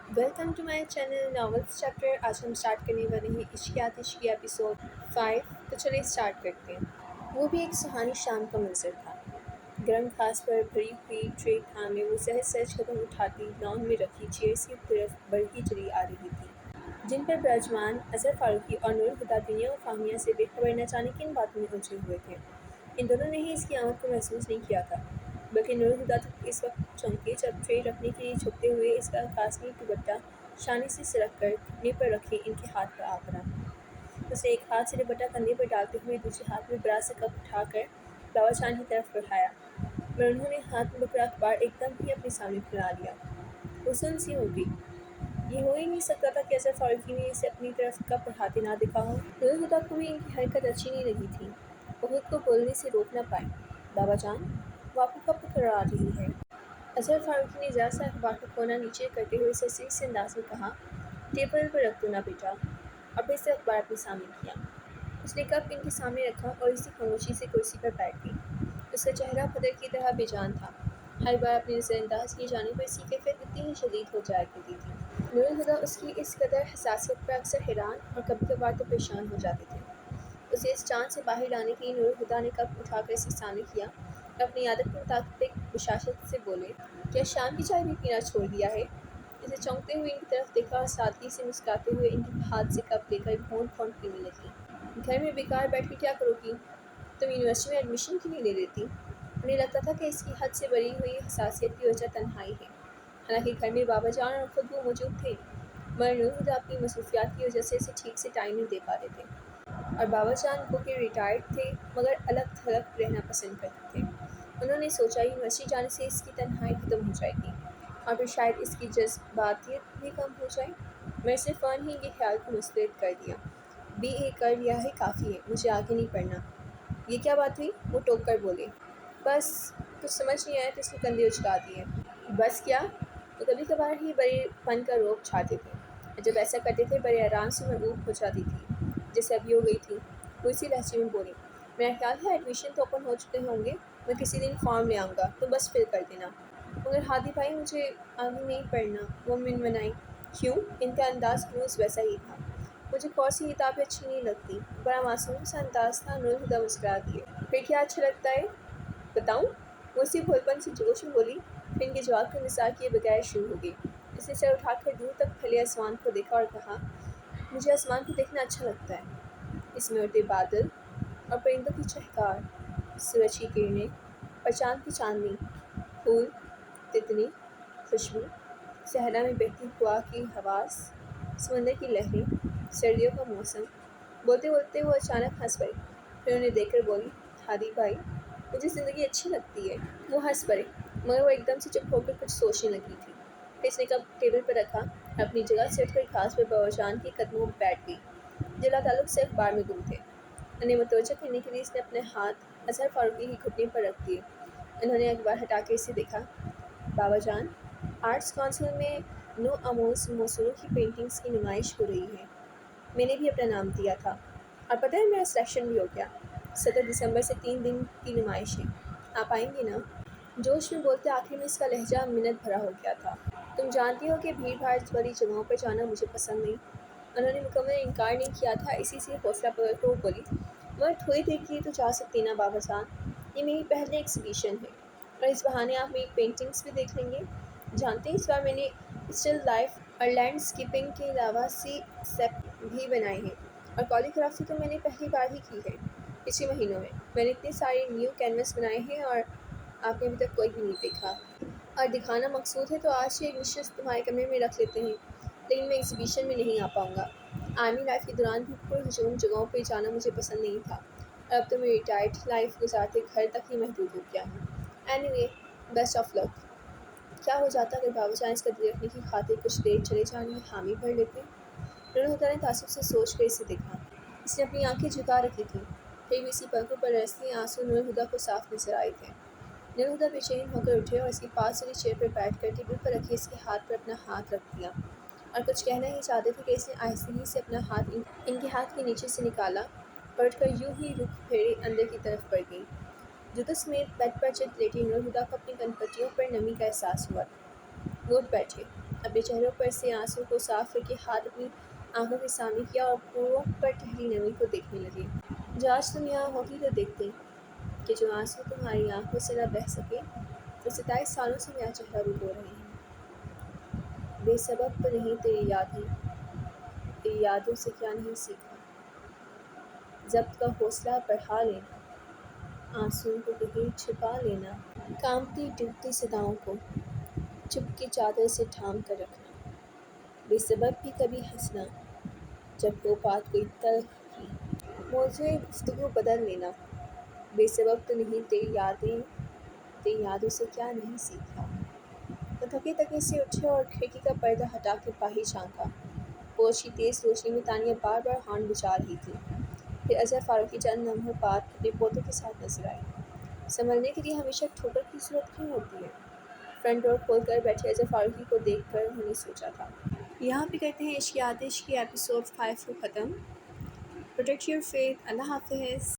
Welcome to my channel novels chapter. आज हम start करने वाले हैं इश्कियात इश्किया एपिसोड 5। तो चलिए स्टार्ट करते हैं। वो भी एक सुहानी शाम का मंजर था। गर्म घास पर भरी हुई ट्रे थामे वो सहज सहज कदम उठाती लॉन में रखी चेयर्स की तरफ बढ़ती चली आ रही थी, जिन पर विराजमान अजहर फारूकी और नूर हुदा दुनिया व फाहमिया से बेखबर न जाने किन बातों में उलझे हुए थे। इन दोनों ने ही इसकी आमद को महसूस नहीं किया था, बल्कि नूर हुदा तो इस वक्त चौंके जब ट्रे रखने के लिए झुकते हुए इसका कास्मी दुपट्टा शानी से सरक कर घुटने पर रखे इनके हाथ पर आ पड़ा। उसने एक हाथ से दुपट्टा कंधे पर डालते हुए दूसरे हाथ में बड़ा सा कप उठाकर बाबा चांद की तरफ बढ़ाया, मगर उन्होंने हाथ में पकड़ा अखबार एकदम ही अपने सामने फैला लिया। वो सुन सी हो गई। ये हो ही नहीं सकता था कि अजहर फारूकी ने इसे अपनी तरफ कब बढ़ाते ना देखा हो। नूर हुदा को भी इनकी हरकत अच्छी नहीं लगी थी। वो खुद को बोलने से रोक ना पाए। बाबा जान, वो आपको कब पकड़ा रही है? अजहर फारूकी ने ज़रा सा अखबार का कोना नीचे करते हुए सरसरी से अंदाज में कहा, टेबल पर रख दो ना बेटा। और फिर से अखबार अपने सामने किया। उसने कप इनके सामने रखा और इसी खामोशी से कुर्सी पर बैठ गई। उसका चेहरा फदर की तरह बेजान था। हर बार अपने नज़रअंदाज किए जाने पर इसकी कैफियत इतनी ही शदीद हो जाया करती थी। नूर हुदा उसकी इस कदर हसासियत पर अक्सर हैरान और कभी कभार तो परेशान हो जाते थे। उसे इस चाँद से बाहर लाने के लिए नूर हुदा ने कप उठाकर इसके सामने किया और अपनी आदत के मुताबिक एक बशाशत से बोले, क्या शाम की चाय भी पीना छोड़ दिया है? इसे चौंकते हुए इनकी तरफ देखा और सादगी से मुस्कुराते हुए इनके हाथ से कप लेकर घोंट घोंट पीने लगी। घर में बेकार बैठ के क्या करोगी? तुम यूनिवर्सिटी में एडमिशन क्यों नहीं ले लेती? उन्हें लगता था कि इसकी हद से बढ़ी हुई हसासियत की वजह तन्हाई है। हालांकि घर में बाबा जान और खुद वो मौजूद थे, मगर नूर हुदा अपनी मसरूफियात की वजह से इसे ठीक से टाइम नहीं दे पाते थे। और बाबा जान को के रिटायर्ड थे, मगर अलग थलग रहना पसंद करते थे। उन्होंने सोचा यूनिवर्सिटी जाने से इसकी तन्हाई ख़त्म हो जाएगी और फिर शायद इसकी जज्बातियत भी कम हो जाए। मैं सिर्फ फ़ौरन ही इनके ख्याल को मुस्तरद कर दिया। BA कर लिया है, काफ़ी है, मुझे आगे नहीं पढ़ना। ये क्या बात हुई? वो टोक कर बोले। बस, कुछ समझ नहीं आया तो उसने कंधे उचका दिए। बस क्या? तो कभी कभार ही बड़े पन का रोब छाते थे, और जब ऐसा करते थे बड़े आराम से मरबूब हो जाती थी, जैसे अभी हो गई थी। वो इसी लहजे में बोली, मेरा ख्याल है एडमिशन तो ओपन हो चुके होंगे, मैं किसी दिन फॉर्म ले आऊँगा तो बस फिल कर देना। मगर हादी भाई, मुझे आगे नहीं पढ़ना, वो मिनमनाई। क्यों? इनका अंदाज रोज़ वैसा ही था। मुझे कौन सी किताबें अच्छी नहीं लगती। बड़ा मासूम सा अंदाज था। नूर हुदा मुस्कुरा दिए। फिर क्या अच्छा लगता है, बताऊँ? वो इसी भोलपन से जोश में बोली, फिर इनके जवाब का इंतज़ार किए बगैर शुरू हो गई। उसने सर उठाकर दूर तक फैले आसमान को देखा और कहा, मुझे आसमान को देखना अच्छा लगता है। इसमें उड़ते बादल और परिंदों की चहकार, सूरज की किरणें और चाँद की चांदनी, फूल, तितली, खुशबू, सहरा में बहती हुआ की हवास, समंदर की लहरें, सर्दियों का मौसम। बोलते बोलते वो अचानक हंस पड़ी। फिर उन्हें देखकर बोली, हादी भाई, मुझे ज़िंदगी अच्छी लगती है। वो हंस पड़े, मगर वो एकदम से चुप होकर कुछ सोचने लगी थी। फिर इसने कप टेबल पर रखा, अपनी जगह से उठकर घास पर बाबाजान के कदमों में बैठ गई, जो लाताल्लुक़ से अखबार में गुम थे। उन्हें मुतवज्जो करने के लिए इसने अपने हाथ अजहर फारूकी के घुटने पर रख दिए। उन्होंने अखबार हटा कर इसे देखा। बाबा जान, आर्ट्स काउंसिल में नो आमोज मौसूलों की पेंटिंग्स की नुमाइश हो रही है। मैंने भी अपना नाम दिया था और पता है मेरा सिलेक्शन भी हो गया। 17 दिसंबर से 3 दिन की नुमाइश है। आप आएंगे ना? जोश में बोलते आखिर में इसका लहजा मिन्नत भरा हो गया था। तुम जानती हो कि भीड़ भाड़ वाली जगहों पर जाना मुझे पसंद नहीं। उन्होंने मुकम्मल इनकार नहीं किया था, इसी से हौसला पकड़ कर वो बोली, मगर थोड़ी देर के लिए तो जा सकती ना बाबा जान। ये मेरी पहली एग्जीबिशन है और इस बहाने आप मेरी पेंटिंग्स भी देख लेंगे। जानते हैं, इस बार मैंने स्टिल लाइफ और लैंडस्केपिंग के अलावा सी सेप भी बनाए हैं, और कॉलीग्राफी तो मैंने पहली बार ही की है। पिछले महीनों में मैंने इतने सारे न्यू कैनवस बनाए हैं और आपने अभी तक कोई भी नहीं देखा। और दिखाना मकसूद है तो आज ही एक नशिस्त तुम्हारे कमरे में रख लेते हैं, लेकिन मैं एग्जीबिशन में नहीं आ पाऊँगा। आर्मी लाइफ के दौरान भी पुरहजूम जगहों पर जाना मुझे पसंद नहीं था, और अब तो मैं रिटायर्ड लाइफ गुजारते घर तक ही महदूद हो गया हूँ। Anyway, best of luck. क्या हो जाता अगर बाबा जान इसका दिल रखने की खातिर कुछ देर चले जाने में हामी भर लेते? नूर हुदा ने तासुब से सोच कर इसे देखा। इसने अपनी आंखें झुका रखी थी, फिर भी इसी पलकों पर रसते आंसू नूर हुदा को साफ नजर आए थे। नूर हुदा बेचैन होकर उठे और इसके पास वाली चेयर पर बैठकर टेबल पर रखे इसके हाथ पर अपना हाथ रख दिया, और कुछ कहना ही चाहते थे कि इसने आहिस्ते ही से अपना हाथ इनके हाथ के नीचे से निकाला और उठकर यूं ही रुख फेरे अंदर की तरफ बढ़ गई। जूतों समेत बेड पर चित लेटी नूर हुदा को अपनी कनपटियों पर नमी का एहसास हुआ। वो उठ बैठे। اپنے چہروں پر سے آنسو کو صاف کر کے ہاتھ اپنی آنکھوں کے سامنے کیا اور پوروں پر ٹھہری نمی کو دیکھنے لگے۔ جو آج تم یہاں ہوتی تو دیکھتے کہ جو آنسو تمہاری آنکھوں سے نہ بہہ سکے، تو 27 سالوں سے میرا چہرہ بھی رو رہے ہیں۔ بے سبب تو نہیں تیری یادیں، تیری یادوں سے کیا نہیں سیکھا، ضبط کا حوصلہ بڑھا لینا، آنسوؤں کو کہیں چھپا لینا، کانپتی ڈوبتی صداؤں کو چپ کی چادر سے ڈھانپ کر رکھنا، بے سبب بھی کبھی ہنسنا جب ہو بات کوئی تلخ کی، موضوع گفتگو بدل لینا، بے سبب تو نہیں تیری یادیں، تیری یادوں سے کیا نہیں سیکھا۔ وہ تھکے تھکے سے اٹھے اور کھڑکی کا پردہ ہٹا کے باہر جھانکا۔ فوج کی تیز روشنی میں تانیہ بار بار ہارن بجا رہی تھی۔ پھر اظہر فاروقی چند لمحوں بعد اپنے پوتوں کے ساتھ نظر آئی۔ سنبھلنے کے لیے ہمیشہ ٹھوکر کی ضرورت کیوں ہوتی ہے؟ فرنٹ ڈور کھول کر بیٹھے اظہر فاروقی کو دیکھ کر انہوں نے سوچا تھا۔ یہاں پہ کرتے ہیں عشق آتش کی ایپیسوڈ 5 کو ختم۔ Protect your faith. اللہ حافظ۔